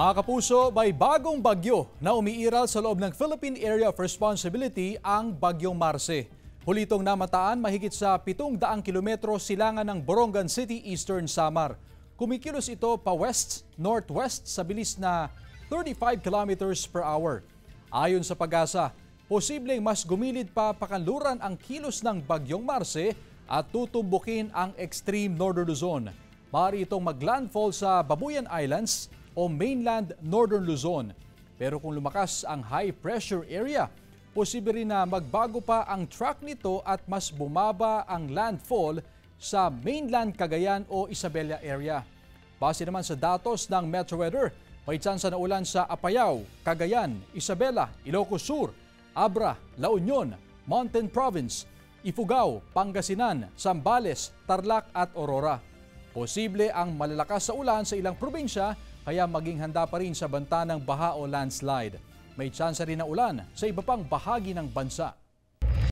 Mga kapuso, may bagong bagyo na umiiral sa loob ng Philippine Area of Responsibility ang Bagyong Marce. Hulitong namataan mahigit sa 700 kilometro silangan ng Borongan City, Eastern Samar. Kumikilos ito pa west-northwest sa bilis na 35 kilometers per hour. Ayon sa Pag-asa, posibleng mas gumilid pa pakanluran ang kilos ng Bagyong Marce at tutumbukin ang extreme northern Luzon. Maaari itong maglandfall sa Babuyan Islands o mainland northern Luzon. Pero kung lumakas ang high pressure area, posible rin na magbago pa ang track nito at mas bumaba ang landfall sa mainland Cagayan o Isabela area. Base naman sa datos ng Metro Weather, may tsansa na ulan sa Apayao, Cagayan, Isabela, Ilocos Sur, Abra, La Union, Mountain Province, Ifugao, Pangasinan, Zambales, Tarlac at Aurora. Posible ang malalakas sa ulan sa ilang probinsya, kaya maging handa pa rin sa banta ng baha o landslide. May tsansa rin na ulan sa iba pang bahagi ng bansa.